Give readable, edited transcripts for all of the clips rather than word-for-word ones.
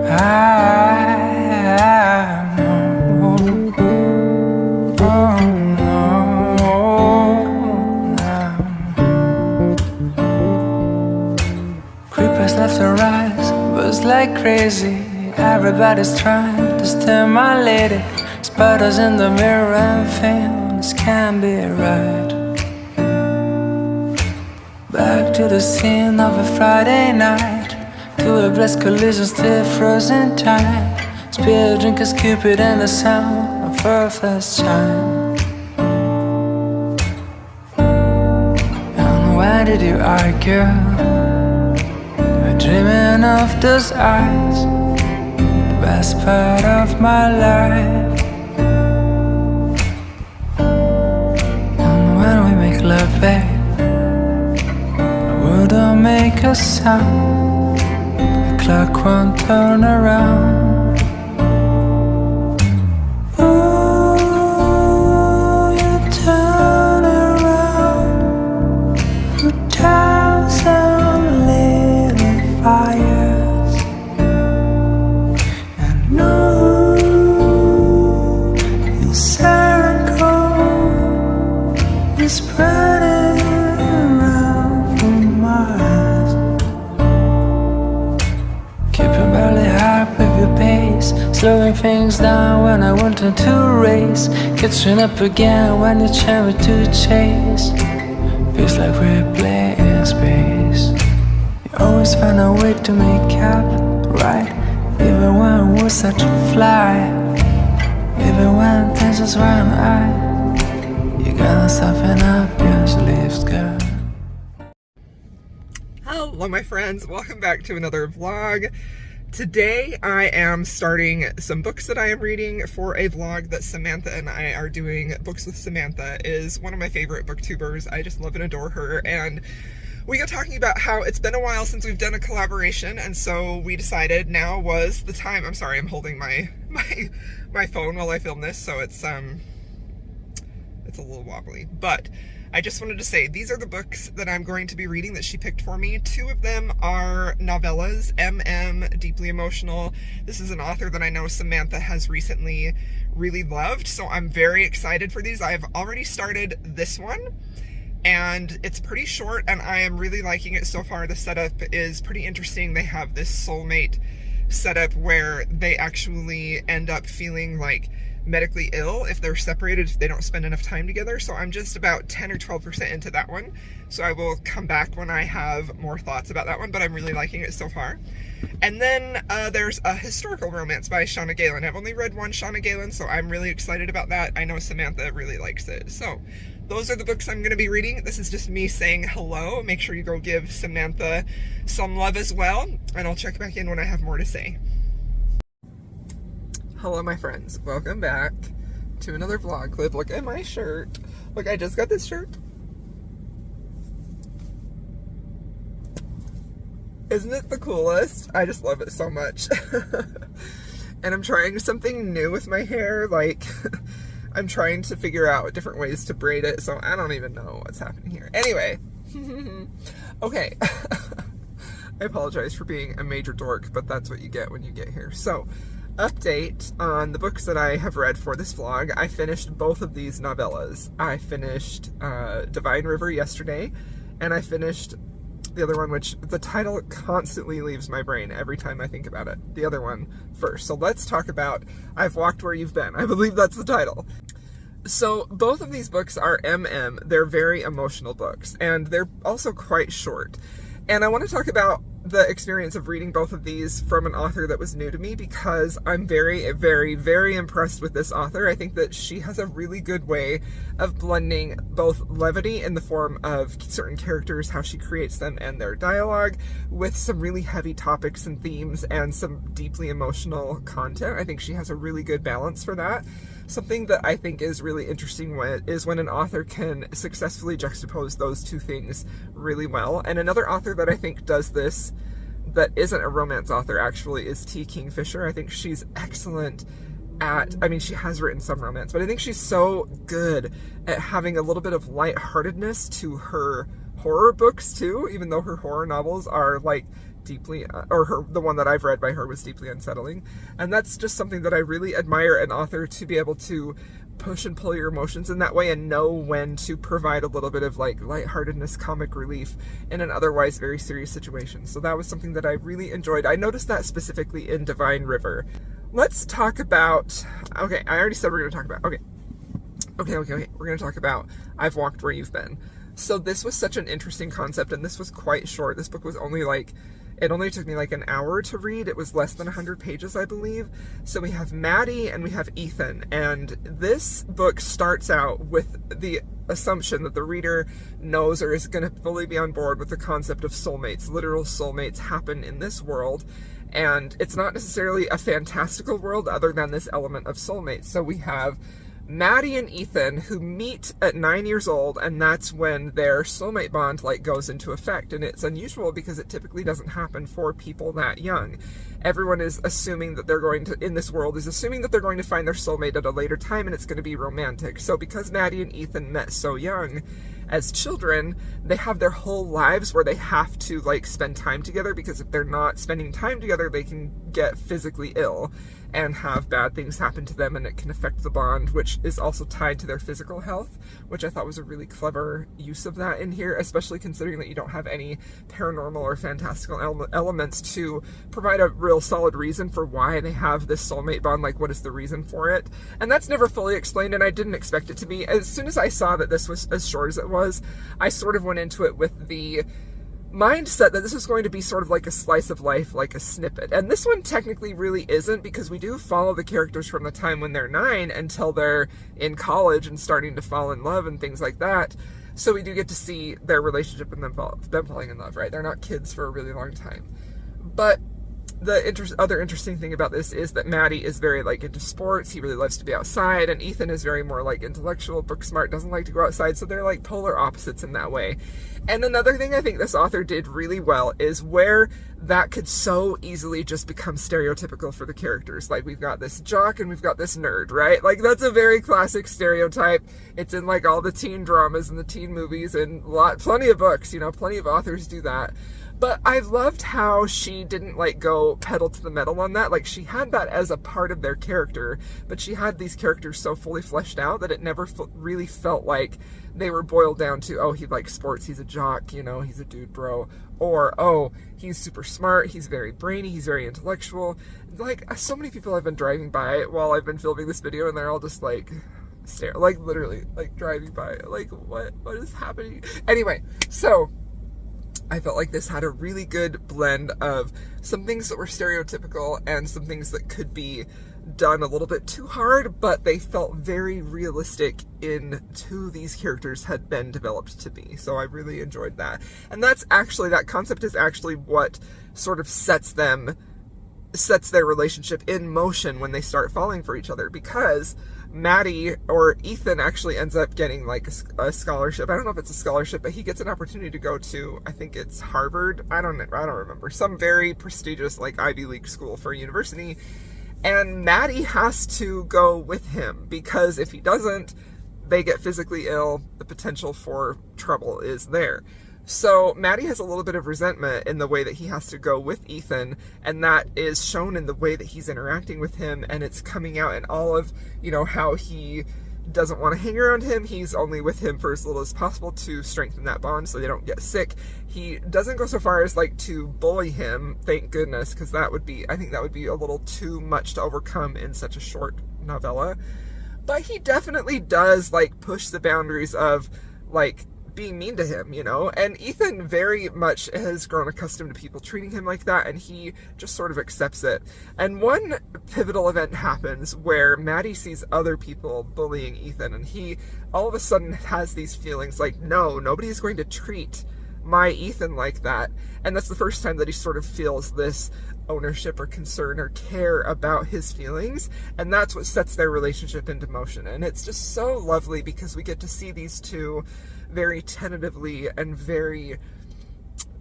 Creepers left and right, buzz like crazy. Everybody's trying to stimulate it. Spiders in the mirror and things can't be right. Back to the scene of a Friday night, to a blessed collision still frozen time. Spear drinkers, Cupid and the sound of her first chime. And why did you argue? We're dreaming of those eyes, the best part of my life. And when we make love, babe, don't make a sound, the clock won't turn around. Ooh, you turn around, 2,000 little fires. And ooh, your circle is spreading. Slowing things down when I wanted to race, catching up again when you try to chase. Feels like we're playing space. You always find a way to make up, right? Even when we're such a fly, even when things just run high, you gotta soften up your sleeves, girl. Hello my friends, welcome back to another vlog. Today I am starting some books that I am reading for a vlog that Samantha and I are doing. Books with Samantha is one of my favorite booktubers. I just love and adore her, and we got talking about how it's been a while since we've done a collaboration, and so we decided now was the time. I'm sorry, I'm holding my phone while I film this, so it's a little wobbly, but I just wanted to say these are the books that I'm going to be reading that she picked for me. Two of them are novellas, Deeply Emotional. This is an author that I know Samantha has recently really loved, so I'm very excited for these. I've already started this one, and it's pretty short, and I am really liking it so far. The setup is pretty interesting. They have this soulmate setup where they actually end up feeling like medically ill if they're separated, if they don't spend enough time together. So I'm just about 10 or 12% into that one, so I will come back when I have more thoughts about that one, but I'm really liking it so far. And then there's a historical romance by Shauna Galen. I've only read one Shauna Galen, so I'm really excited about that. I know Samantha really likes it. So those are the books I'm going to be reading. This is just me saying hello. Make sure you go give Samantha some love as well, and I'll check back in when I have more to say. Hello my friends, welcome back to another vlog clip. Look at my shirt. Look, I just got this shirt. Isn't it the coolest? I just love it so much. And I'm trying something new with my hair. Like, I'm trying to figure out different ways to braid it, so I don't even know what's happening here. Anyway, okay. I apologize for being a major dork, but that's what you get when you get here. So, update on the books that I have read for this vlog. I finished both of these novellas. I finished Divine River yesterday, and I finished the other one, which the title constantly leaves my brain every time I think about it. The other one first. So let's talk about I've Walked Where You've Been. I believe that's the title. So both of these books are They're very emotional books, and they're also quite short. And I want to talk about the experience of reading both of these from an author that was new to me, because I'm very, very, very impressed with this author. I think that she has a really good way of blending both levity in the form of certain characters, how she creates them and their dialogue, with some really heavy topics and themes and some deeply emotional content. I think she has a really good balance for that. Something that I think is really interesting is when an author can successfully juxtapose those two things really well. And another author that I think does this, that isn't a romance author actually, is T. Kingfisher. I think she's excellent at, I mean, she has written some romance, but I think she's so good at having a little bit of lightheartedness to her horror books too, even though her horror novels are like deeply, or the one that I've read by her was deeply unsettling. And that's just something that I really admire an author, to be able to push and pull your emotions in that way and know when to provide a little bit of like lightheartedness, comic relief in an otherwise very serious situation. So that was something that I really enjoyed. I noticed that specifically in Divine River. Let's talk about, okay, I already said we're going to talk about, okay. We're going to talk about I've Walked Where You've Been. So this was such an interesting concept, and this was quite short. This book was only like, it only took me like an hour to read. It was less than 100 pages, I believe. So we have Maddie and we have Ethan, and this book starts out with the assumption that the reader knows or is going to fully be on board with the concept of soulmates. Literal soulmates happen in this world, and it's not necessarily a fantastical world other than this element of soulmates. So we have Maddie and Ethan, who meet at 9 years old, and that's when their soulmate bond like goes into effect. And it's unusual because it typically doesn't happen for people that young. Everyone is assuming that they're going to, in this world, is assuming that they're going to find their soulmate at a later time, and it's going to be romantic. So because Maddie and Ethan met so young as children, they have their whole lives where they have to like spend time together, because if they're not spending time together, they can get physically ill and have bad things happen to them, and it can affect the bond, which is also tied to their physical health, which I thought was a really clever use of that in here, especially considering that you don't have any paranormal or fantastical elements to provide a real solid reason for why they have this soulmate bond. Like, what is the reason for it? And that's never fully explained, and I didn't expect it to be. As soon as I saw that this was as short as it was, I sort of went into it with the mindset that this is going to be sort of like a slice of life, like a snippet. And this one technically really isn't, because we do follow the characters from the time when they're 9 until they're in college and starting to fall in love and things like that. So we do get to see their relationship and them falling in love, right? They're not kids for a really long time. But the other interesting thing about this is that Maddie is very like into sports. He really loves to be outside, and Ethan is very more like intellectual, book smart, doesn't like to go outside. So they're like polar opposites in that way. And another thing I think this author did really well is where that could so easily just become stereotypical for the characters. Like, we've got this jock and we've got this nerd, right? Like, that's a very classic stereotype. It's in like all the teen dramas and the teen movies and plenty of books, you know, plenty of authors do that. But I loved how she didn't like go pedal to the metal on that. Like, she had that as a part of their character, but she had these characters so fully fleshed out that it never really felt like they were boiled down to, oh, he likes sports, he's a jock, you know, he's a dude bro, or, oh, he's super smart, he's very brainy, he's very intellectual. Like, so many people have been driving by while I've been filming this video, and they're all just like stare, like literally like driving by, like what is happening? Anyway, so I felt like this had a really good blend of some things that were stereotypical and some things that could be done a little bit too hard, but they felt very realistic in who these characters had been developed to be. So I really enjoyed that. And that's actually, that concept is actually what sort of sets their relationship in motion when they start falling for each other, because Maddie, or Ethan, actually ends up getting like a scholarship. I don't know if it's a scholarship, but he gets an opportunity to go to, I think it's Harvard. I don't remember. Some very prestigious like Ivy League school for a university. And Maddie has to go with him, because if he doesn't, they get physically ill. The potential for trouble is there. So Maddie has a little bit of resentment in the way that he has to go with Ethan, and that is shown in the way that he's interacting with him, and it's coming out in all of, you know, how he doesn't want to hang around him. He's only with him for as little as possible to strengthen that bond so they don't get sick. He doesn't go so far as like to bully him, thank goodness, because I think that would be a little too much to overcome in such a short novella. But he definitely does like push the boundaries of like being mean to him, you know, and Ethan very much has grown accustomed to people treating him like that, and he just sort of accepts it. And one pivotal event happens where Maddie sees other people bullying Ethan, and he all of a sudden has these feelings like, no, nobody is going to treat my Ethan like that. And that's the first time that he sort of feels this ownership or concern or care about his feelings, and that's what sets their relationship into motion. And it's just so lovely because we get to see these two very tentatively and very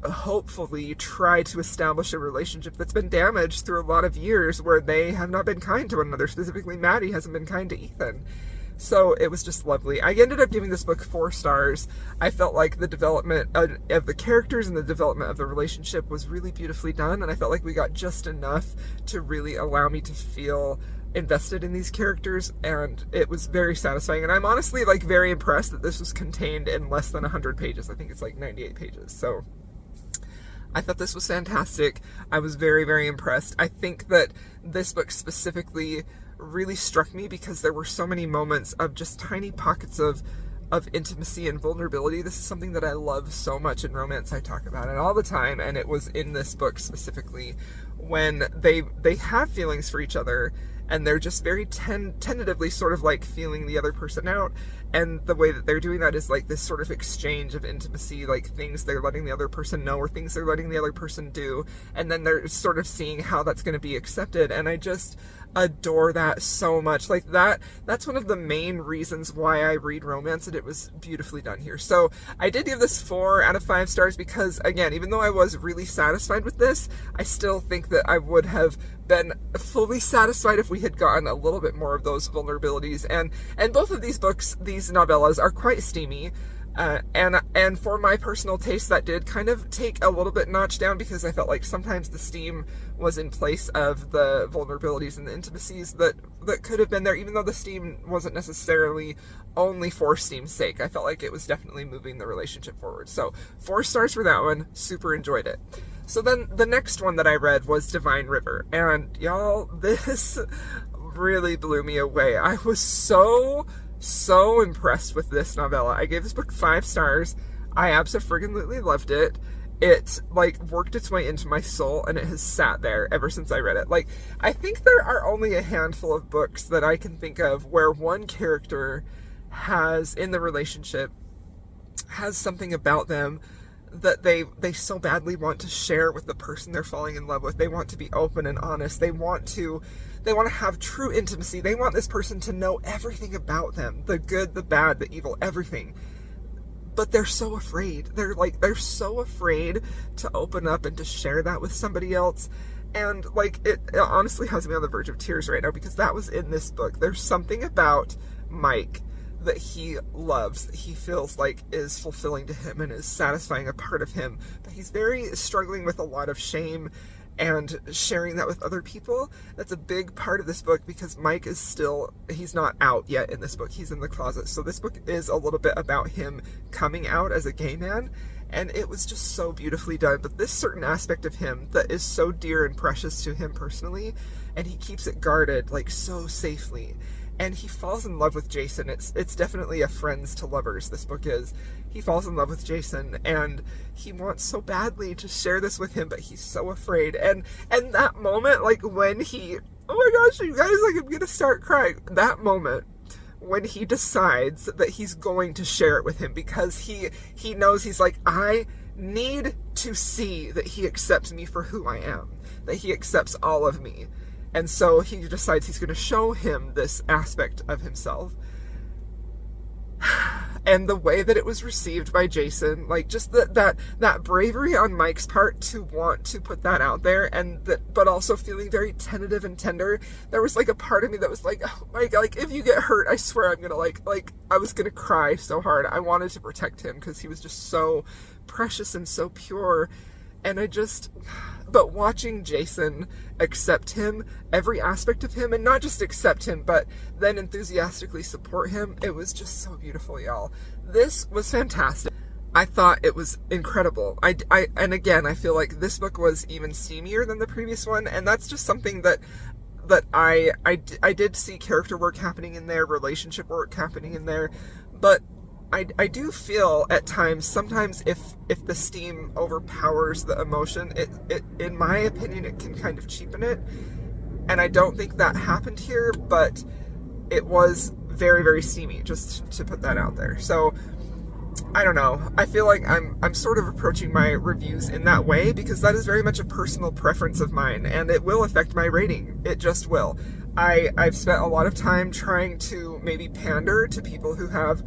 hopefully try to establish a relationship that's been damaged through a lot of years where they have not been kind to one another. Specifically, Maddie hasn't been kind to Ethan. So it was just lovely. I ended up giving this book 4 stars. I felt like the development of the characters and the development of the relationship was really beautifully done, and I felt like we got just enough to really allow me to feel invested in these characters, and it was very satisfying. And I'm honestly like very impressed that this was contained in less than 100 pages. I think it's like 98 pages. So I thought this was fantastic. I was very, very impressed. I think that this book specifically really struck me because there were so many moments of just tiny pockets of intimacy and vulnerability. This is something that I love so much in romance. I talk about it all the time, and it was in this book specifically when they have feelings for each other, and they're just very tentatively sort of like feeling the other person out, and the way that they're doing that is like this sort of exchange of intimacy, like things they're letting the other person know or things they're letting the other person do, and then they're sort of seeing how that's going to be accepted. And I just adore that so much. Like that's one of the main reasons why I read romance, and it was beautifully done here. So I did give this 4 out of 5 stars because, again, even though I was really satisfied with this, I still think that I would have been fully satisfied if we had gotten a little bit more of those vulnerabilities. And both of these books, these novellas, are quite steamy. And for my personal taste, that did kind of take a little bit notch down, because I felt like sometimes the steam was in place of the vulnerabilities and the intimacies that could have been there, even though the steam wasn't necessarily only for steam's sake. I felt like it was definitely moving the relationship forward. So 4 stars for that one. Super enjoyed it. So then the next one that I read was Divine River, and y'all, this really blew me away. I was so impressed with this novella. I gave this book 5 stars. I absolutely loved it. It like worked its way into my soul, and it has sat there ever since I read it. Like, I think there are only a handful of books that I can think of where one character has, in the relationship, has something about them that they so badly want to share with the person they're falling in love with. They want to be open and honest. They want to have true intimacy. They want this person to know everything about them, the good, the bad, the evil, everything. But they're so afraid. They're so afraid to open up and to share that with somebody else. And like, it honestly has me on the verge of tears right now, because that was in this book. There's something about Mike that he loves, that he feels like is fulfilling to him and is satisfying a part of him, but he's very struggling with a lot of shame and sharing that with other people. That's a big part of this book, because Mike is still, he's not out yet in this book. He's in the closet. So this book is a little bit about him coming out as a gay man, and it was just so beautifully done. But this certain aspect of him that is so dear and precious to him personally, and he keeps it guarded like so safely. And he falls in love with Jason. It's definitely a friends to lovers, this book is. He falls in love with Jason, and he wants so badly to share this with him, but he's so afraid. And that moment, like when he, oh my gosh, you guys, like I'm gonna start crying. That moment when he decides that he's going to share it with him, because he knows, he's like, I need to see that he accepts me for who I am, that he accepts all of me. And so he decides he's going to show him this aspect of himself. And the way that it was received by Jason, like just that bravery on Mike's part to want to put that out there, and that, but also feeling very tentative and tender. There was like a part of me that was like, oh my God, like if you get hurt, I swear I'm gonna like I was gonna cry so hard. I wanted to protect him because he was just so precious and so pure. And but watching Jason accept him, every aspect of him, and not just accept him, but then enthusiastically support him, it was just so beautiful, y'all. This was fantastic. I thought it was incredible. And again, I feel like this book was even steamier than the previous one, and that's just something that I did see character work happening in there, relationship work happening in there, but I do feel at times, sometimes if the steam overpowers the emotion, it in my opinion, it can kind of cheapen it. And I don't think that happened here, but it was very, very steamy, just to put that out there. So I don't know. I feel like I'm sort of approaching my reviews in that way, because that is very much a personal preference of mine, and it will affect my rating. It just will. I've spent a lot of time trying to maybe pander to people who have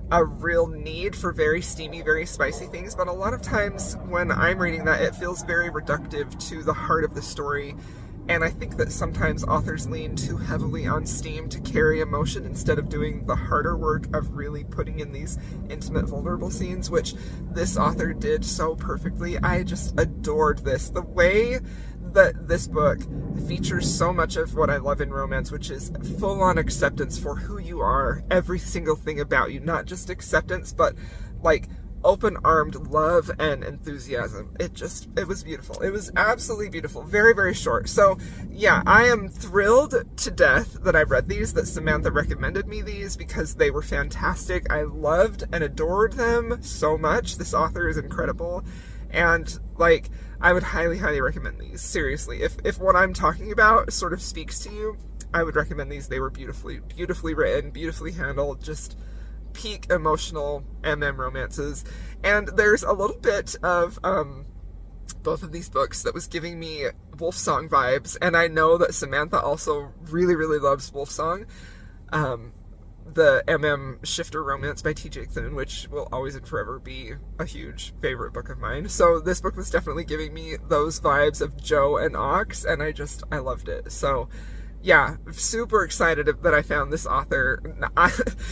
a real need for very steamy, very spicy things, but a lot of times when I'm reading that, it feels very reductive to the heart of the story And I think that sometimes authors lean too heavily on steam to carry emotion instead of doing the harder work of really putting in these intimate, vulnerable scenes, which this author did so perfectly. I just adored this. The way that this book features so much of what I love in romance, which is full-on acceptance for who you are, every single thing about you, not just acceptance, but like open-armed love and enthusiasm. It was beautiful. It was absolutely beautiful. Very, very short. So yeah, I am thrilled to death that I read these, that Samantha recommended me these, because they were fantastic. I loved and adored them so much. This author is incredible. And like, I would highly, highly recommend these. Seriously, if what I'm talking about sort of speaks to you, I would recommend these. They were beautifully written, beautifully handled, just peak emotional romances. And there's a little bit of both of these books that was giving me Wolfsong vibes, and I know that Samantha also really, really loves Wolfsong. The Shifter romance by T.J. Thune, which will always and forever be a huge favorite book of mine. So this book was definitely giving me those vibes of Joe and Ox, and I loved it. So yeah, super excited that I found this author.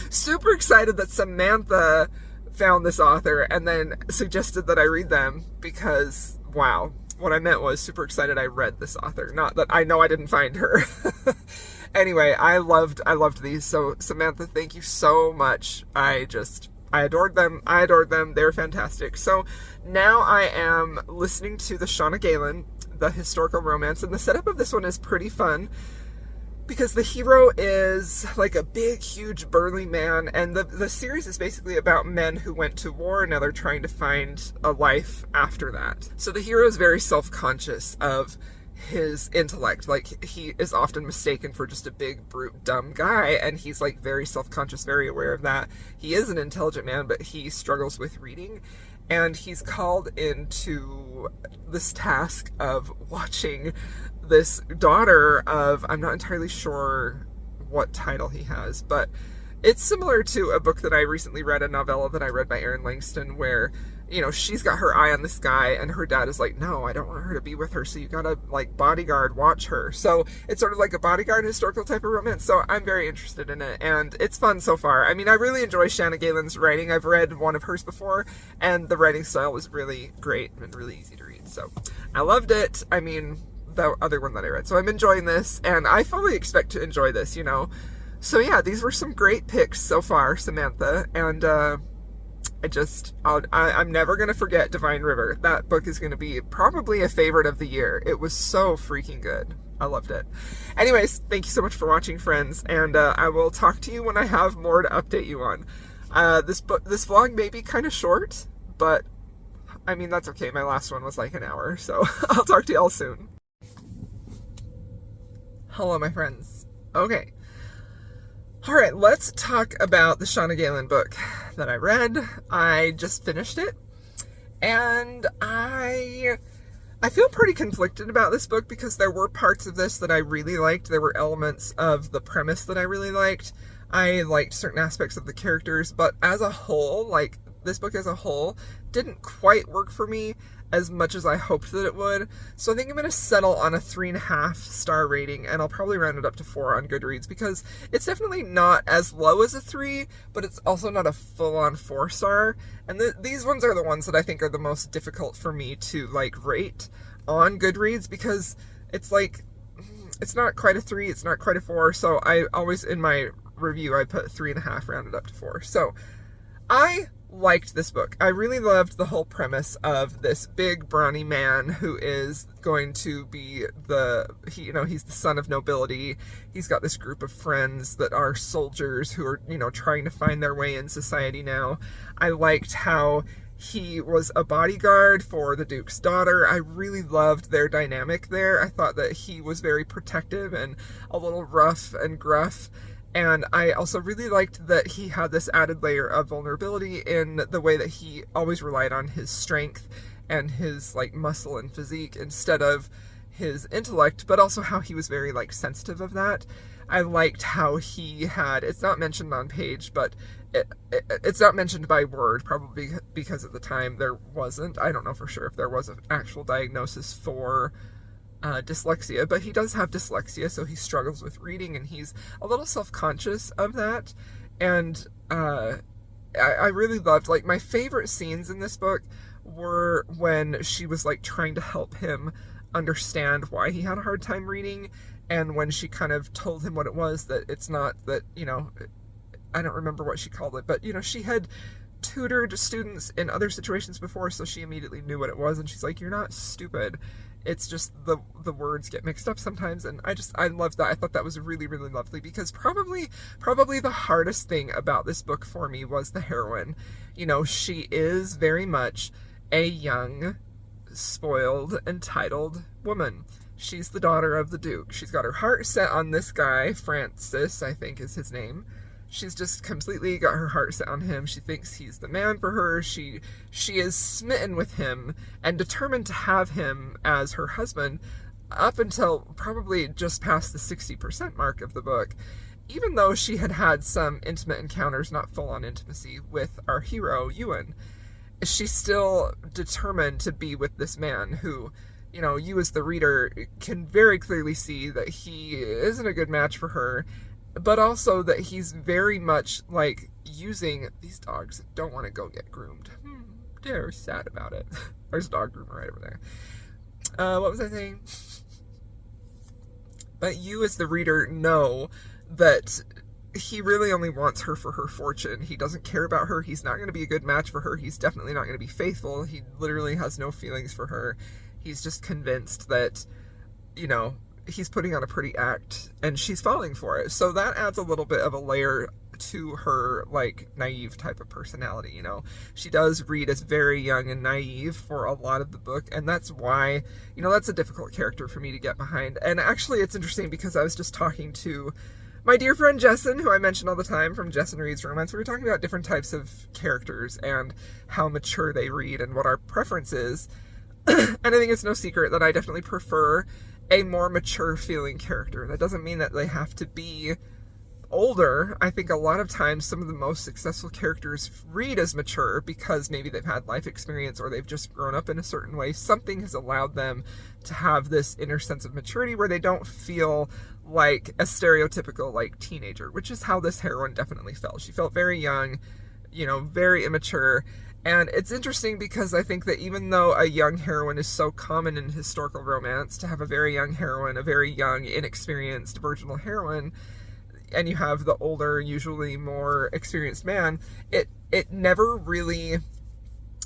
Super excited that Samantha found this author and then suggested that I read them, because wow, what I meant was super excited I read this author, not that I know I didn't find her. Anyway, I loved these. So Samantha, thank you so much. I adored them. They're fantastic. So now I am listening to the Shauna Galen, the historical romance, and the setup of this one is pretty fun, because the hero is like a big, huge, burly man, and the series is basically about men who went to war and now they're trying to find a life after that. So the hero is very self-conscious of his intellect. Like, he is often mistaken for just a big, brute, dumb guy, and he's like very self-conscious, very aware of that. He is an intelligent man, but he struggles with reading, and he's called into this task of watching this daughter of, I'm not entirely sure what title he has, but it's similar to a book that I recently read, a novella that I read by Erin Langston, where, you know, she's got her eye on this guy and her dad is like, no, I don't want her to be with her, so you gotta, like, bodyguard watch her. So it's sort of like a bodyguard historical type of romance. So I'm very interested in it, and it's fun so far. I mean, I really enjoy Shauna Galen's writing. I've read one of hers before, and the writing style was really great and really easy to read. So I loved it. I mean, the other one that I read. So I'm enjoying this, and I fully expect to enjoy this, you know. So yeah, these were some great picks so far, Samantha, and I'm never going to forget Divine River. That book is going to be probably a favorite of the year. It was so freaking good. I loved it. Anyways, thank you so much for watching, friends, and I will talk to you when I have more to update you on. This vlog may be kind of short, but I mean, that's okay. My last one was like an hour, so I'll talk to you all soon. Hello, my friends. Okay. Alright, let's talk about the Shauna Galen book that I read. I just finished it, and I feel pretty conflicted about this book, because there were parts of this that I really liked. There were elements of the premise that I really liked. I liked certain aspects of the characters, but as a whole, like, this book as a whole didn't quite work for me as much as I hoped that it would. So I think I'm going to settle on a 3.5 star rating, and I'll probably round it up to 4 on Goodreads, because it's definitely not as low as a 3, but it's also not a full-on 4 star. And these ones are the ones that I think are the most difficult for me to, like, rate on Goodreads, because it's like, it's not quite a 3, it's not quite a 4, so I always, in my review, I put 3.5 rounded up to 4. So I liked this book. I really loved the whole premise of this big brawny man who is going to be he's the son of nobility. He's got this group of friends that are soldiers who are, you know, trying to find their way in society now. I liked how he was a bodyguard for the Duke's daughter. I really loved their dynamic there. I thought that he was very protective and a little rough and gruff. And I also really liked that he had this added layer of vulnerability in the way that he always relied on his strength and his, like, muscle and physique instead of his intellect, but also how he was very, like, sensitive of that. I liked how he had, it's not mentioned on page, but it's not mentioned by word, probably because at the time there wasn't. I don't know for sure if there was an actual diagnosis for dyslexia, but he does have dyslexia, so he struggles with reading, and he's a little self-conscious of that. And I really loved, like, my favorite scenes in this book were when she was like trying to help him understand why he had a hard time reading, and when she kind of told him what it was, that it's not that, you know, I don't remember what she called it, but, you know, she had tutored students in other situations before, so she immediately knew what it was, and she's like, you're not stupid, it's just the words get mixed up sometimes. And I loved that. I thought that was really, really lovely, because probably the hardest thing about this book for me was the heroine. You know, she is very much a young, spoiled, entitled woman. She's the daughter of the Duke. She's got her heart set on this guy, Francis, I think is his name. She's just completely got her heart set on him. She thinks he's the man for her. She is smitten with him and determined to have him as her husband up until probably just past the 60% mark of the book. Even though she had had some intimate encounters, not full-on intimacy, with our hero, Ewan, she's still determined to be with this man who, you know, you as the reader can very clearly see that he isn't a good match for her, but also that he's very much like using these dogs that don't want to go get groomed. They're sad about it. There's a dog groomer right over there. What was I saying? But you as the reader know that he really only wants her for her fortune. He doesn't care about her. He's not going to be a good match for her. He's definitely not going to be faithful. He literally has no feelings for her. He's just convinced that, you know, he's putting on a pretty act and she's falling for it. So that adds a little bit of a layer to her, like, naive type of personality, you know. She does read as very young and naive for a lot of the book, and that's why, you know, that's a difficult character for me to get behind. And actually it's interesting because I was just talking to my dear friend Jesson, who I mention all the time from Jesson Reads Romance. We were talking about different types of characters and how mature they read and what our preference is. And I think it's no secret that I definitely prefer a more mature feeling character. That doesn't mean that they have to be older. I think a lot of times some of the most successful characters read as mature because maybe they've had life experience or they've just grown up in a certain way. Something has allowed them to have this inner sense of maturity where they don't feel like a stereotypical, like, teenager, which is how this heroine definitely felt. She felt very young, you know, very immature. And it's interesting because I think that even though a young heroine is so common in historical romance, to have a very young heroine, a very young, inexperienced, virginal heroine, and you have the older, usually more experienced man, it never really,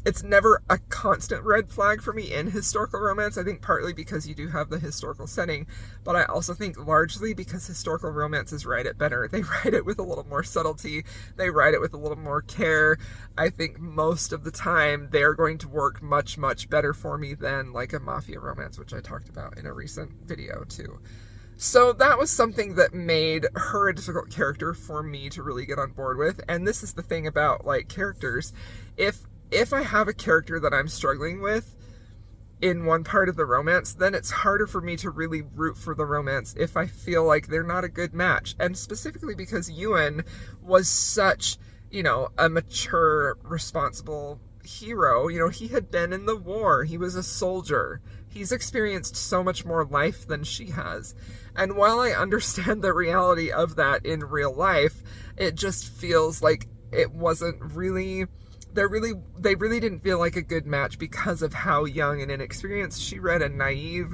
it's never a constant red flag for me in historical romance. I think partly because you do have the historical setting, but I also think largely because historical romances write it better. They write it with a little more subtlety. They write it with a little more care. I think most of the time they're going to work much, much better for me than like a mafia romance, which I talked about in a recent video too. So that was something that made her a difficult character for me to really get on board with. And this is the thing about, like, characters. If I have a character that I'm struggling with in one part of the romance, then it's harder for me to really root for the romance if I feel like they're not a good match. And specifically because Ewan was such, you know, a mature, responsible hero. You know, he had been in the war. He was a soldier. He's experienced so much more life than she has. And while I understand the reality of that in real life, it just feels like it wasn't really, they really didn't feel like a good match because of how young and inexperienced she read and naive,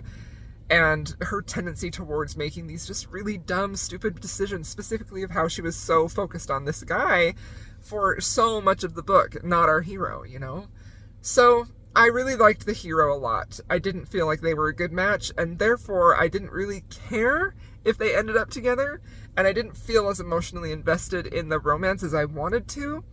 and her tendency towards making these just really dumb, stupid decisions, specifically of how she was so focused on this guy for so much of the book, not our hero, you know? So I really liked the hero a lot. I didn't feel like they were a good match, and therefore I didn't really care if they ended up together, and I didn't feel as emotionally invested in the romance as I wanted to.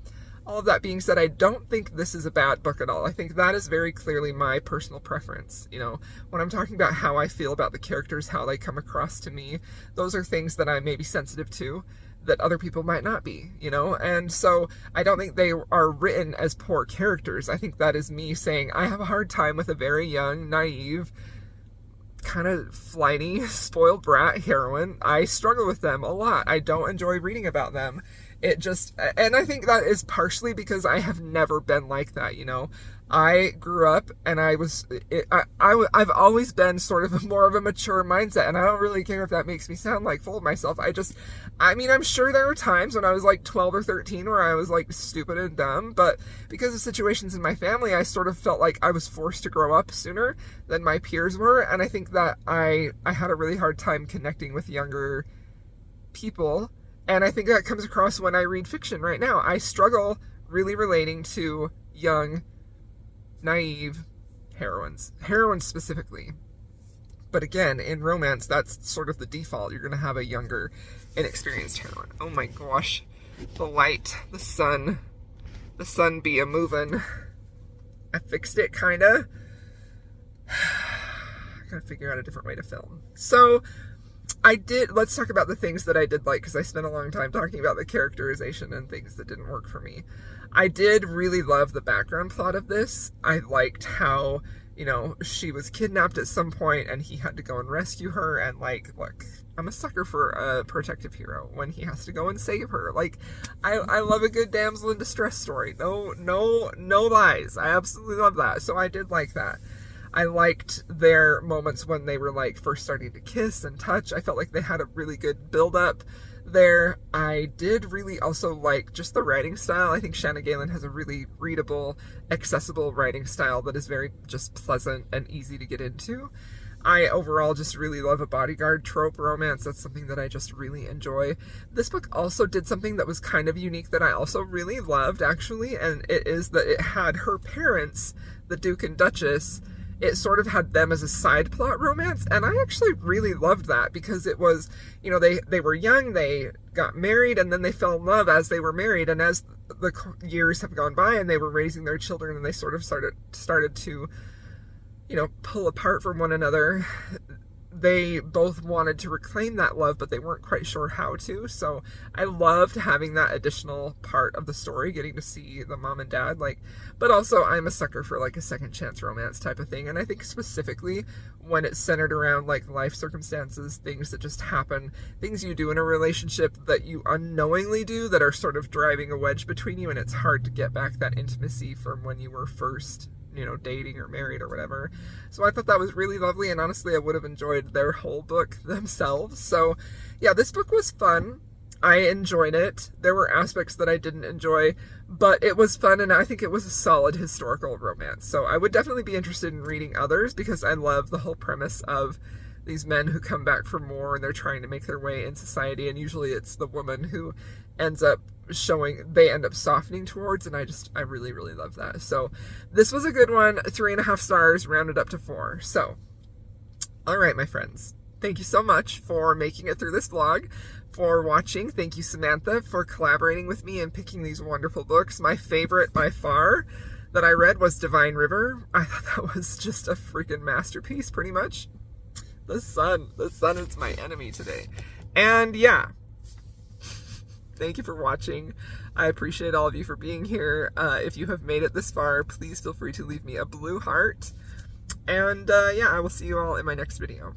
All of that being said, I don't think this is a bad book at all. I think that is very clearly my personal preference. You know, when I'm talking about how I feel about the characters, how they come across to me, those are things that I may be sensitive to that other people might not be, you know? And so I don't think they are written as poor characters. I think that is me saying I have a hard time with a very young, naive, kind of flighty, spoiled brat heroine. I struggle with them a lot. I don't enjoy reading about them. It just, and I think that is partially because I have never been like that, you know? I grew up and I've always been sort of more of a mature mindset, and I don't really care if that makes me sound like full of myself. I mean, I'm sure there were times when I was like 12 or 13 where I was like stupid and dumb, but because of situations in my family, I sort of felt like I was forced to grow up sooner than my peers were, and I think that I had a really hard time connecting with younger people, and I think that comes across when I read fiction right now. I struggle really relating to young, naive heroines specifically. But again, in romance, that's sort of the default. You're going to have a younger, inexperienced heroine. Oh my gosh. The light, the sun be a moving. I fixed it, kinda. I gotta figure out a different way to film. So, let's talk about the things that I did like, because I spent a long time talking about the characterization and things that didn't work for me. I did really love the background plot of this. I liked how, you know, she was kidnapped at some point and he had to go and rescue her, and like, look, I'm a sucker for a protective hero when he has to go and save her. Like, I love a good damsel in distress story. No lies. I absolutely love that. So I did like that. I liked their moments when they were like first starting to kiss and touch. I felt like they had a really good build up there. I did really also like just the writing style. I think Shanna Galen has a really readable, accessible writing style that is very just pleasant and easy to get into. I overall just really love a bodyguard trope romance. That's something that I just really enjoy. This book also did something that was kind of unique that I also really loved, actually, and it is that it had her parents, the Duke and Duchess. It sort of had them as a side plot romance, and I actually really loved that, because it was, you know, they were young, they got married, and then they fell in love as they were married, and as the years have gone by and they were raising their children and they sort of started to, you know, pull apart from one another, they both wanted to reclaim that love, but they weren't quite sure how to. So I loved having that additional part of the story, getting to see the mom and dad, like, but also I'm a sucker for like a second chance romance type of thing. And I think specifically when it's centered around like life circumstances, things that just happen, things you do in a relationship that you unknowingly do that are sort of driving a wedge between you, and it's hard to get back that intimacy from when you were first, you know, dating or married or whatever. So I thought that was really lovely, and honestly I would have enjoyed their whole book themselves. So yeah, this book was fun. I enjoyed it. There were aspects that I didn't enjoy, but it was fun, and I think it was a solid historical romance. So I would definitely be interested in reading others, because I love the whole premise of these men who come back for more and they're trying to make their way in society, and usually it's the woman who ends up they end up softening towards, and I really, really love that. So this was a good one. 3.5 stars, rounded up to 4. So, all right, my friends, thank you so much for making it through this vlog, for watching. Thank you, Samantha, for collaborating with me and picking these wonderful books. My favorite by far that I read was Divine River. I thought that was just a freaking masterpiece, pretty much. The sun is my enemy today. And yeah, thank you for watching. I appreciate all of you for being here. If you have made it this far, please feel free to leave me a blue heart. And yeah, I will see you all in my next video.